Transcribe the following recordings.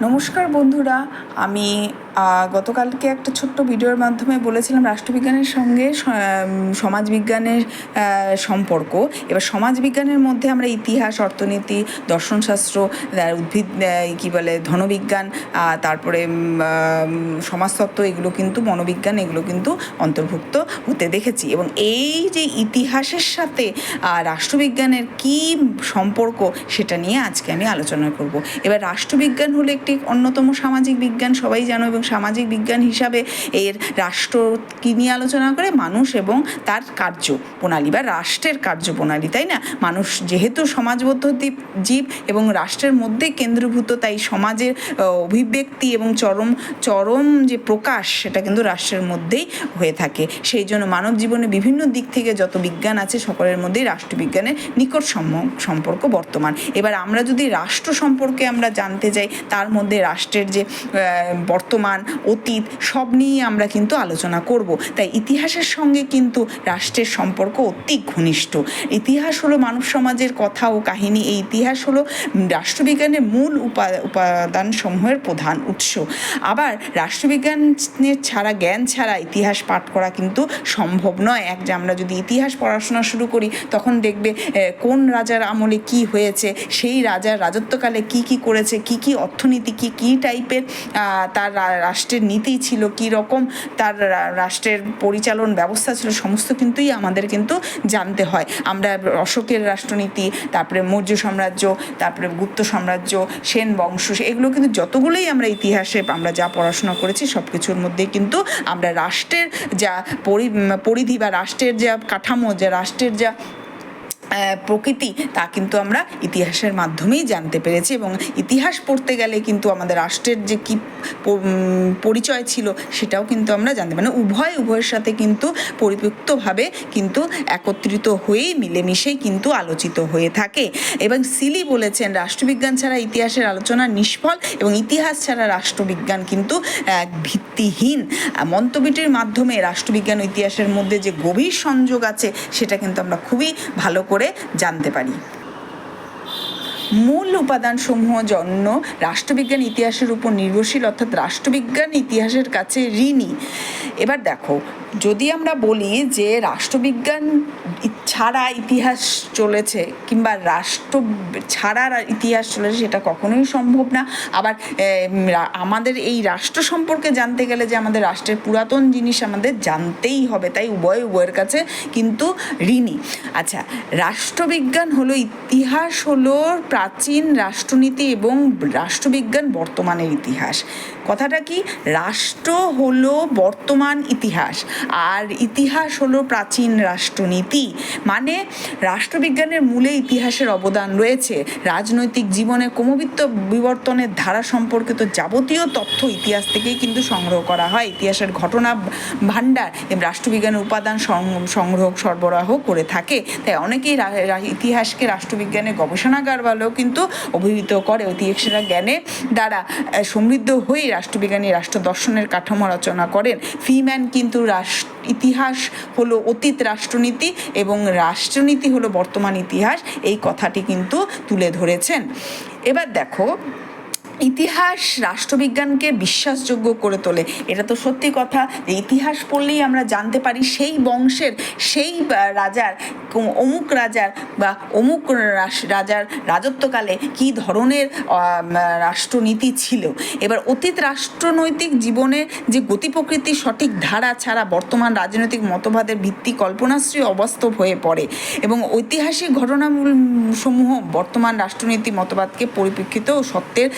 নমস্কার বন্ধুরা, আমি গতকালকে একটা ছোট্ট ভিডিওর মাধ্যমে বলেছিলাম রাষ্ট্রবিজ্ঞানের সঙ্গে সমাজবিজ্ঞানের সম্পর্ক। এবার সমাজবিজ্ঞানের মধ্যে আমরা ইতিহাস, অর্থনীতি, দর্শনশাস্ত্র, উদ্ভিদ কী বলে ধনবিজ্ঞান, তারপরে সমাজতত্ত্ব, এগুলো কিন্তু মনোবিজ্ঞান, এগুলো কিন্তু অন্তর্ভুক্ত হতে দেখেছি। এবং এই যে ইতিহাসের সাথে রাষ্ট্রবিজ্ঞানের কী সম্পর্ক, সেটা নিয়ে আজকে আমি আলোচনা করব। এবার রাষ্ট্রবিজ্ঞান হলো একটি অন্যতম সামাজিক বিজ্ঞান, সবাই জানো, এবং সামাজিক বিজ্ঞান হিসাবে এর রাষ্ট্র কী নিয়ে আলোচনা করে? মানুষ এবং তার কার্যপ্রণালী বা রাষ্ট্রের কার্যপ্রণালী, তাই না? মানুষ যেহেতু সমাজবদ্ধ জীব এবং রাষ্ট্রের মধ্যে কেন্দ্রীভূত, তাই সমাজের অভিব্যক্তি এবং চরম যে প্রকাশ, সেটা কিন্তু রাষ্ট্রের মধ্যেই হয়ে থাকে। সেই জন্য মানব জীবনে বিভিন্ন দিক থেকে যত বিজ্ঞান আছে, সকলের মধ্যেই রাষ্ট্রবিজ্ঞানের নিকট সম্পর্ক বর্তমান। এবার আমরা যদি রাষ্ট্র সম্পর্কে আমরা জানতে যাই, তার মধ্যে রাষ্ট্রের যে বর্তমান, অতীত, সব নিয়েই আমরা কিন্তু আলোচনা করব। তাই ইতিহাসের সঙ্গে কিন্তু রাষ্ট্রের সম্পর্ক অতি ঘনিষ্ঠ। ইতিহাস হলো মানব সমাজের কথা ও কাহিনী। এই ইতিহাস হলো রাষ্ট্রবিজ্ঞানের মূল উপাদানসমূহের প্রধান উৎস। আবার রাষ্ট্রবিজ্ঞানের জ্ঞান ছাড়া ইতিহাস পাঠ করা কিন্তু সম্ভব নয়। যে আমরা যদি ইতিহাস পড়াশোনা শুরু করি, তখন দেখবে কোন রাজার আমলে কি হয়েছে, সেই রাজার রাজত্বকালে কি কি করেছে, কি কি অর্থনীতি, কি টাইপের তার রাষ্ট্রের নীতি ছিল, কি রকম তার রাষ্ট্রের পরিচালন ব্যবস্থা ছিল, সমস্ত কিন্তুই আমাদের কিন্তু জানতে হয়। আমরা অশোকের রাষ্ট্রনীতি, তারপরে মৌর্য সাম্রাজ্য, তারপরে গুপ্ত সাম্রাজ্য, সেন বংশ, এগুলো কিন্তু যতগুলোই আমরা ইতিহাসে আমরা যা পড়াশোনা করেছি, সব কিছুর মধ্যেই কিন্তু আমরা রাষ্ট্রের যা পরিধি বা রাষ্ট্রের যা কাঠামো, যা রাষ্ট্রের যা প্রকৃতি, তা কিন্তু আমরা ইতিহাসের মাধ্যমেই জানতে পেরেছি। এবং ইতিহাস পড়তে গেলে কিন্তু আমাদের রাষ্ট্রের যে কী পরিচয় ছিল, সেটাও কিন্তু আমরা জানতে পারি। উভয়ের সাথে কিন্তু পরিপক্তভাবে কিন্তু একত্রিত হয়েই, মিলেমিশেই কিন্তু আলোচিত হয়ে থাকে। এবং সিলি বলেছেন, রাষ্ট্রবিজ্ঞান ছাড়া ইতিহাসের আলোচনা নিষ্ফল এবং ইতিহাস ছাড়া রাষ্ট্রবিজ্ঞান কিন্তু ভিত্তিহীন। মন্তব্যটির মাধ্যমে রাষ্ট্রবিজ্ঞান ও ইতিহাসের মধ্যে যে গভীর সংযোগ আছে, সেটা কিন্তু আমরা খুবই ভালো করে জানতে পারি। মূল উপাদানসমূহ জন্য রাষ্ট্রবিজ্ঞান ইতিহাসের উপর নির্ভরশীল, অর্থাৎ রাষ্ট্রবিজ্ঞান ইতিহাসের কাছে ঋণী। এবার দেখো, যদি আমরা বলি যে রাষ্ট্রবিজ্ঞান ছাড়া ইতিহাস চলেছে, কিংবা রাষ্ট্র ছাড়া ইতিহাস চলেছে, সেটা কখনোই সম্ভব না। আবার আমাদের এই রাষ্ট্র সম্পর্কে জানতে গেলে যে আমাদের রাষ্ট্রের পুরাতন জিনিস আমাদের জানতেই হবে, তাই উভয়ের কাছে কিন্তু ঋণী। আচ্ছা, রাষ্ট্রবিজ্ঞান হলো ইতিহাস, হলো প্রাচীন রাষ্ট্রনীতি এবং রাষ্ট্রবিজ্ঞান বর্তমানের ইতিহাস। কথাটা কি? রাষ্ট্র হলো বর্তমান ইতিহাস, আর ইতিহাস হলো প্রাচীন রাষ্ট্রনীতি। মানে রাষ্ট্রবিজ্ঞানের মূলে ইতিহাসের অবদান রয়েছে। রাজনৈতিক জীবনে ক্রমবিত্ত বিবর্তনের ধারা সম্পর্কিত যাবতীয় তথ্য ইতিহাস থেকেই কিন্তু সংগ্রহ করা হয়। ইতিহাসের ঘটনা ভাণ্ডার এবং রাষ্ট্রবিজ্ঞানের উপাদান সরবরাহ করে থাকে। তাই অনেকেই ইতিহাসকে রাষ্ট্রবিজ্ঞানের গবেষণাগার বলেও কিন্তু অভিহিত করে। ইতিহাসের জ্ঞানে দ্বারা সমৃদ্ধ হয়ে রাষ্ট্রবিজ্ঞানী রাষ্ট্র দর্শনের কাঠামো রচনা করেন। ফিম্যান কিন্তু ইতিহাস হলো অতীত রাষ্ট্রনীতি এবং রাষ্ট্রনীতি হলো বর্তমান ইতিহাস, এই কথাটি কিন্তু তুলে ধরেছেন। এবার দেখো, ইতিহাস রাষ্ট্রবিজ্ঞানকে বিশ্বাসযোগ্য করে তোলে। এটা তো সত্যি কথা যে ইতিহাস পড়লেই আমরা জানতে পারি সেই বংশের, সেই রাজার, অমুক রাজার বা অমুক রাজার রাজত্বকালে কী ধরনের রাষ্ট্রনীতি ছিল। এবার অতীত রাষ্ট্রনৈতিক জীবনে যে গতি প্রকৃতি সঠিক ধারা ছাড়া বর্তমান রাজনৈতিক মতবাদের ভিত্তি কল্পনাশ্রী অবাস্তব হয়ে পড়ে, এবং ঐতিহাসিক ঘটনাসমূহ বর্তমান রাষ্ট্রনীতি মতবাদকে পরিপ্রেক্ষিত ও সত্যের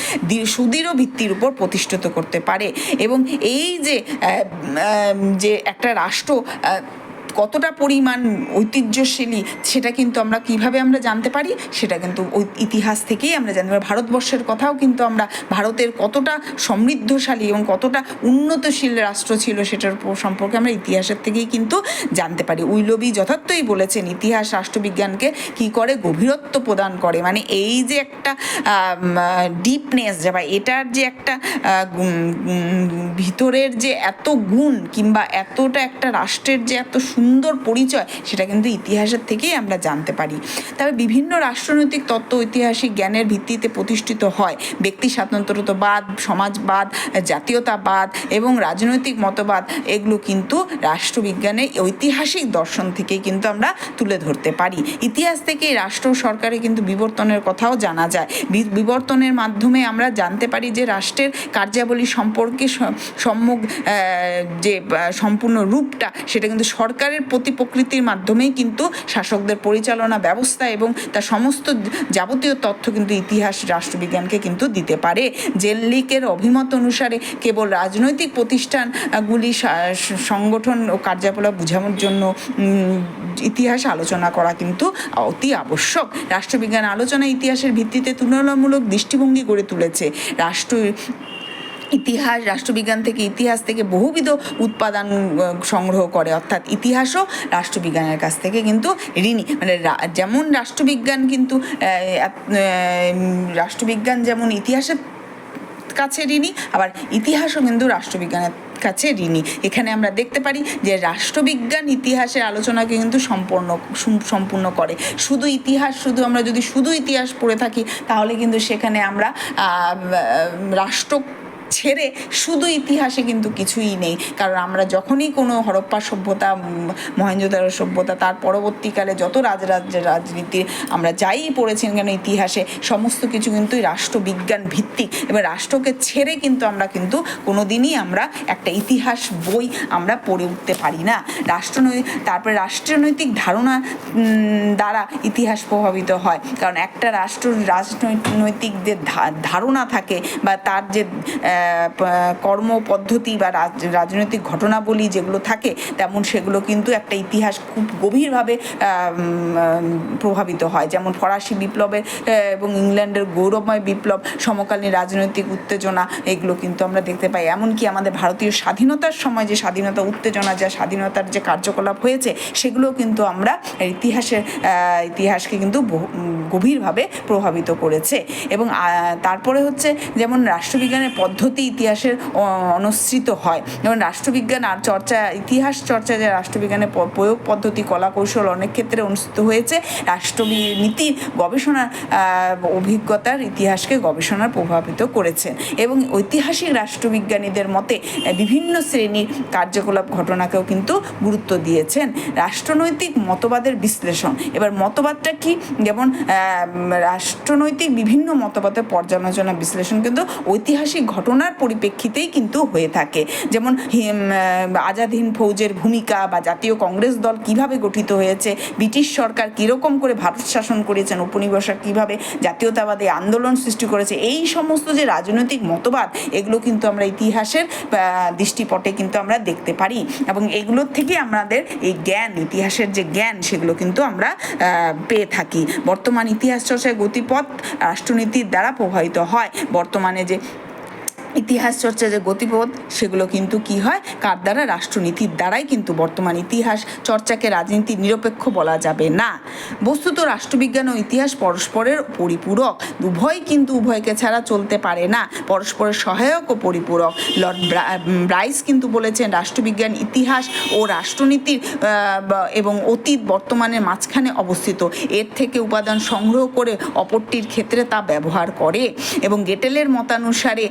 সুদৃঢ় ভিত্তির উপর প্রতিষ্ঠিত করতে পারে। এবং এই যে একটা রাষ্ট্র কতটা পরিমাণ ঐতিহ্যশীলী, সেটা কিন্তু আমরা কিভাবে আমরা জানতে পারি, সেটা কিন্তু ওই ইতিহাস থেকেই আমরা জানতে পারি। ভারতবর্ষের কথাও কিন্তু আমরা ভারতের কতটা সমৃদ্ধশালী এবং কতটা উন্নতশীল রাষ্ট্র ছিল, সেটার সম্পর্কে আমরা ইতিহাসের থেকেই কিন্তু জানতে পারি। উইলবি যথার্থই বলেছেন, ইতিহাস রাষ্ট্রবিজ্ঞানকে কি করে? গভীরত্ব প্রদান করে। মানে এই যে একটা ডিপনেস, বা এটার যে একটা ভিতরের যে এত গুণ, কিংবা এতটা একটা রাষ্ট্রের যে এত সুন্দর পরিচয় সেটা কিন্তু ইতিহাসের থেকেই আমরা জানতে পারি। তবে বিভিন্ন রাষ্ট্রনৈতিক তত্ত্ব ঐতিহাসিক জ্ঞানের ভিত্তিতে প্রতিষ্ঠিত হয়। ব্যক্তি স্বাতন্ত্র্যবাদ, সমাজবাদ, জাতীয়তাবাদ এবং রাজনৈতিক মতবাদ এগুলো কিন্তু রাষ্ট্রবিজ্ঞানের ঐতিহাসিক দর্শন থেকেই কিন্তু আমরা তুলে ধরতে পারি। ইতিহাস থেকে রাষ্ট্র সরকারে কিন্তু বিবর্তনের কথাও জানা যায়। বিবর্তনের মাধ্যমে আমরা জানতে পারি যে রাষ্ট্রের কার্যাবলী সম্পর্কে সম্যক যে সম্পূর্ণ রূপটা সেটা কিন্তু সরকারের প্রতিপ্রকৃতির মাধ্যমেই কিন্তু শাসকদের পরিচালনা ব্যবস্থা এবং তার সমস্ত যাবতীয় তথ্য কিন্তু ইতিহাস রাষ্ট্রবিজ্ঞানকে কিন্তু দিতে পারে। জেনলিকের অভিমত অনুসারে কেবল রাজনৈতিক প্রতিষ্ঠানগুলি সংগঠন ও কার্যকলাপ বোঝানোর জন্য ইতিহাস আলোচনা করা কিন্তু অতি আবশ্যক। রাষ্ট্রবিজ্ঞান আলোচনা ইতিহাসের ভিত্তিতে তুলনামূলক দৃষ্টিভঙ্গি গড়ে তুলেছে। রাষ্ট্রবিজ্ঞান থেকে ইতিহাস থেকে বহুবিধ উৎপাদন সংগ্রহ করে, অর্থাৎ ইতিহাসও রাষ্ট্রবিজ্ঞানের কাছ থেকে কিন্তু ঋণী। মানে যেমন রাষ্ট্রবিজ্ঞান যেমন ইতিহাসের কাছে ঋণী, আবার ইতিহাসও কিন্তু রাষ্ট্রবিজ্ঞানের কাছে ঋণী। এখানে আমরা দেখতে পারি যে রাষ্ট্রবিজ্ঞান ইতিহাসের আলোচনাকে কিন্তু সম্পূর্ণ করে। আমরা যদি শুধু ইতিহাস পড়ে থাকি তাহলে কিন্তু সেখানে আমরা রাষ্ট্র ছেড়ে শুধু ইতিহাসে কিন্তু কিছুই নেই। কারণ আমরা যখনই কোনো হরপ্পা সভ্যতা, মহেঞ্জোদারো সভ্যতা, তার পরবর্তীকালে যত রাজনীতির আমরা যাই পড়েছেন কেন ইতিহাসে, সমস্ত কিছু কিন্তু রাষ্ট্রবিজ্ঞান ভিত্তিক। এবার রাষ্ট্রকে ছেড়ে কিন্তু আমরা কোনো দিনই আমরা একটা ইতিহাস বই আমরা পড়ে উঠতে পারি না। তারপরে রাষ্ট্রনৈতিক ধারণা দ্বারা ইতিহাস প্রভাবিত হয়। কারণ একটা রাজনৈতিক যে ধারণা থাকে বা তার যে কর্মপদ্ধতি বা রাজনৈতিক ঘটনাবলী যেগুলো থাকে, তেমন সেগুলো কিন্তু একটা ইতিহাস খুব গভীরভাবে প্রভাবিত হয়। যেমন ফরাসি বিপ্লবের এবং ইংল্যান্ডের গৌরবময় বিপ্লব, সমকালীন রাজনৈতিক উত্তেজনা, এগুলো কিন্তু আমরা দেখতে পাই। এমনকি আমাদের ভারতীয় স্বাধীনতার সময় যে স্বাধীনতা উত্তেজনা, যা স্বাধীনতার যে কার্যকলাপ হয়েছে, সেগুলো কিন্তু আমরা ইতিহাসকে কিন্তু গভীরভাবে প্রভাবিত করেছে। এবং তারপরে হচ্ছে যেমন রাষ্ট্রবিজ্ঞানের পদ্ধতি ইতিহাসের অনুসৃত হয়। যেমন রাষ্ট্রবিজ্ঞান আর ইতিহাস চর্চা যে রাষ্ট্রবিজ্ঞানের প্রয়োগ পদ্ধতি, কলা কৌশল অনেক ক্ষেত্রে অনুসৃত হয়েছে। রাষ্ট্রনীতির গবেষণার অভিজ্ঞতার ইতিহাসকে গবেষণার প্রভাবিত করেছে। এবং ঐতিহাসিক রাষ্ট্রবিজ্ঞানীদের মতে বিভিন্ন শ্রেণীর কার্যকলাপ ঘটনাকেও কিন্তু গুরুত্ব দিয়েছেন। রাষ্ট্রনৈতিক মতবাদের বিশ্লেষণ। এবার মতবাদটা কি? যেমন রাষ্ট্রনৈতিক বিভিন্ন মতবাদের পর্যালোচনা বিশ্লেষণ কিন্তু ঐতিহাসিক ঘটনার পরিপ্রেক্ষিতেই কিন্তু হয়ে থাকে। যেমন আজাদ হিন্দ ফৌজের ভূমিকা বা জাতীয় কংগ্রেস দল কিভাবে গঠিত হয়েছে, ব্রিটিশ সরকার কীরকম করে ভারত শাসন করেছেন, উপনিবেশক কীভাবে জাতীয়তাবাদী আন্দোলন সৃষ্টি করেছে, এই সমস্ত যে রাজনৈতিক মতবাদ, এগুলো কিন্তু আমরা ইতিহাসের দৃষ্টিপটে কিন্তু আমরা দেখতে পারি। এবং এগুলোর থেকে আমাদের এই জ্ঞান, ইতিহাসের যে জ্ঞান, সেগুলো কিন্তু আমরা পেয়ে থাকি। বর্তমান ইতিহাস চর্চায় গতিপথ রাষ্ট্রনীতির দ্বারা প্রভাবিত হয়। বর্তমানে যে ইতিহাস চর্চা যে গতিপথ, সেগুলো কিন্তু কি হয়, কার দ্বারা? রাষ্ট্রনীতির দ্বারাই কিন্তু। বর্তমান ইতিহাস চর্চাকে রাজনীতি নিরপেক্ষ বলা যাবে না। বস্তুত রাষ্ট্রবিজ্ঞান ও ইতিহাস পরস্পরের পরিপূরক। উভয়কে ছাড়া চলতে পারে না, পরস্পরের সহায়ক ও পরিপূরক। লর্ড ব্রাইস কিন্তু বলেছেন, রাষ্ট্রবিজ্ঞান ইতিহাস ও রাষ্ট্রনীতির এবং অতীত বর্তমানের মাঝখানে অবস্থিত। এর থেকে উপাদান সংগ্রহ করে অপরটির ক্ষেত্রে তা ব্যবহার করে। এবং গেটেলের মতানুসারে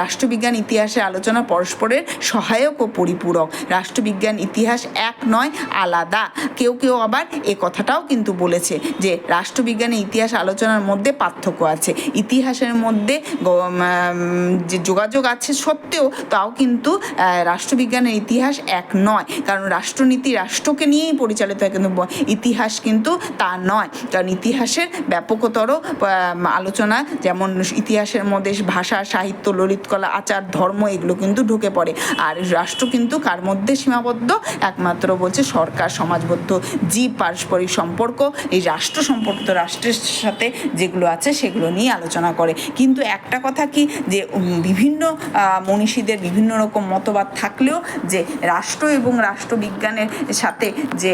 রাষ্ট্রবিজ্ঞান ইতিহাসের আলোচনা পরস্পরের সহায়ক ও পরিপূরক। রাষ্ট্রবিজ্ঞান ইতিহাস এক নয়, আলাদা। কেউ আবার এ কথাটাও কিন্তু বলেছে যে রাষ্ট্রবিজ্ঞানের ইতিহাস আলোচনার মধ্যে পার্থক্য আছে। ইতিহাসের মধ্যে যে যোগাযোগ আছে সত্ত্বেও তাও কিন্তু রাষ্ট্রবিজ্ঞানের ইতিহাস এক নয়। কারণ রাষ্ট্রনীতি রাষ্ট্রকে নিয়েই পরিচালিত হয়, কিন্তু ইতিহাস কিন্তু তা নয়। কারণ ইতিহাসের ব্যাপকতর আলোচনা, যেমন ইতিহাসের মধ্যে ভাষা, সাহিত্য, ললিতকলা, আচার, ধর্ম, এগুলো কিন্তু ঢুকে পড়ে। আর রাষ্ট্র কিন্তু কার মধ্যে সীমাবদ্ধ? একমাত্র বলছে সরকার, সমাজবদ্ধ জীব, পারস্পরিক সম্পর্ক, এই রাষ্ট্র সম্পর্কিত রাষ্ট্রের সাথে যেগুলো আছে সেগুলো নিয়ে আলোচনা করে। কিন্তু একটা কথা কি, যে বিভিন্ন মনীষীদের বিভিন্ন রকম মতবাদ থাকলেও যে রাষ্ট্র এবং রাষ্ট্রবিজ্ঞানের সাথে যে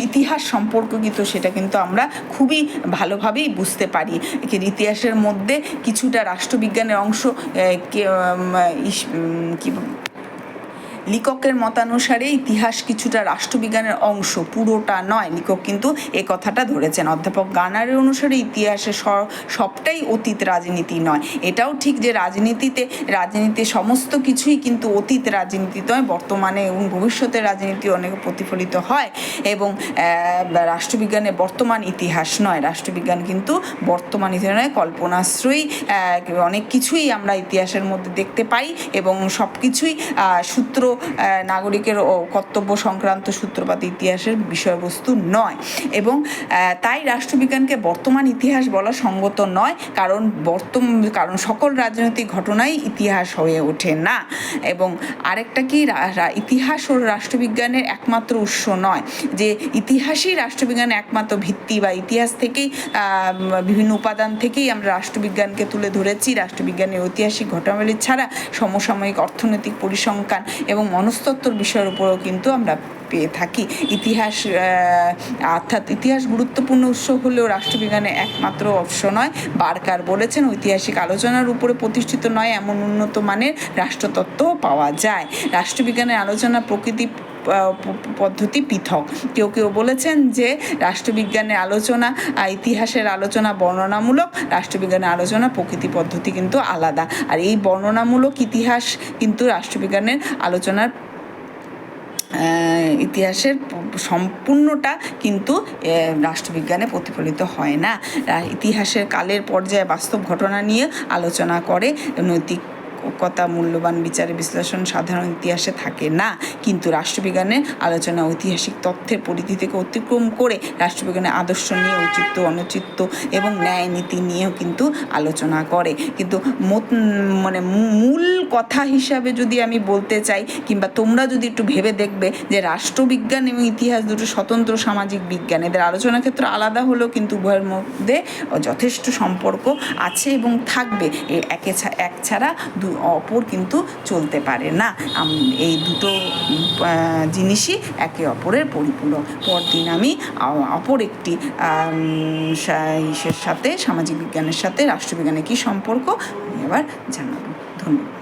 ইতিহাস সম্পর্কিত, সেটা কিন্তু আমরা খুবই ভালোভাবেই বুঝতে পারি। ইতিহাসের মধ্যে কিছুটা রাষ্ট্রবিজ্ঞানের অংশ লেখকের মতানুসারে ইতিহাস কিছুটা রাষ্ট্রবিজ্ঞানের অংশ, পুরোটা নয়। লেখক কিন্তু এ কথাটা ধরেছেন। অধ্যাপক গার্নারের অনুসারে ইতিহাসে সবটাই অতীত, রাজনীতি নয়। এটাও ঠিক যে রাজনীতি সমস্ত কিছুই কিন্তু অতীত রাজনীতি নয়, বর্তমানে এবং ভবিষ্যতের রাজনীতি অনেক প্রতিফলিত হয়। এবং রাষ্ট্রবিজ্ঞানে বর্তমান ইতিহাস নয়, রাষ্ট্রবিজ্ঞান কিন্তু বর্তমান ইতিহাস নয়, কল্পনাশ্রয়ী অনেক কিছুই আমরা ইতিহাসের মধ্যে দেখতে পাই এবং সব কিছুই সূত্র, নাগরিকের কর্তব্য সংক্রান্ত সূত্রপাত ইতিহাসের বিষয়বস্তু নয়। এবং তাই রাষ্ট্রবিজ্ঞানকে বর্তমান ইতিহাস বলা সঙ্গত নয়, কারণ সকল রাজনৈতিক ঘটনাই ইতিহাস হয়ে ওঠে না। এবং আরেকটা কি, ইতিহাস ও রাষ্ট্রবিজ্ঞানের একমাত্র উৎস নয়, যে ইতিহাসই রাষ্ট্রবিজ্ঞানের একমাত্র ভিত্তি বা ইতিহাস থেকেই বিভিন্ন উপাদান থেকেই আমরা রাষ্ট্রবিজ্ঞানকে তুলে ধরেছি। রাষ্ট্রবিজ্ঞানের ঐতিহাসিক ঘটনাবলী ছাড়া সমসাময়িক অর্থনৈতিক পরিসংখ্যান এবং মনস্তত্ত্বর বিষয়ের উপরেও কিন্তু আমরা পেয়ে থাকি। অর্থাৎ ইতিহাস গুরুত্বপূর্ণ উৎস হলেও রাষ্ট্রবিজ্ঞানের একমাত্র উৎস নয়। বার্কার বলেছেন, ঐতিহাসিক আলোচনার উপরে প্রতিষ্ঠিত নয় এমন উন্নত মানের রাষ্ট্রতত্ত্বও পাওয়া যায়। রাষ্ট্রবিজ্ঞানের আলোচনা প্রকৃতি পদ্ধতি পৃথক। কেউ বলেছেন যে রাষ্ট্রবিজ্ঞানের আলোচনা, ইতিহাসের আলোচনা বর্ণনামূলক, রাষ্ট্রবিজ্ঞানের আলোচনা প্রকৃতি পদ্ধতি কিন্তু আলাদা। আর এই বর্ণনামূলক ইতিহাস কিন্তু রাষ্ট্রবিজ্ঞানের আলোচনার ইতিহাসের সম্পূর্ণটা কিন্তু রাষ্ট্রবিজ্ঞানে প্রতিফলিত হয় না। ইতিহাসের কালের পর্যায়ে বাস্তব ঘটনা নিয়ে আলোচনা করে, নৈতিকতা, মূল্যবান বিচারে বিশ্লেষণ সাধারণ ইতিহাসে থাকে না। কিন্তু রাষ্ট্রবিজ্ঞানের আলোচনা ঐতিহাসিক তথ্যের পরিধি থেকে অতিক্রম করে রাষ্ট্রবিজ্ঞানের আদর্শ নিয়ে, ঔচিত্য, অনুচিত্য এবং ন্যায় নীতি নিয়েও কিন্তু আলোচনা করে। কিন্তু মূল কথা হিসাবে যদি আমি বলতে চাই, কিংবা তোমরা যদি একটু ভেবে দেখবে যে রাষ্ট্রবিজ্ঞান এবং ইতিহাস দুটো স্বতন্ত্র সামাজিক বিজ্ঞান, এদের আলোচনা ক্ষেত্র আলাদা হলেও কিন্তু উভয়ের মধ্যে যথেষ্ট সম্পর্ক আছে এবং থাকবে। এক ছাড়া অপর কিন্তু চলতে পারে না। এই দুটো জিনিসই একে অপরের পরিপূরক। পরদিন আমি অপর একটি সামাজিক বিজ্ঞানের সাথে রাষ্ট্রবিজ্ঞানের কী সম্পর্ক আমি আবার জানাবো। ধন্যবাদ।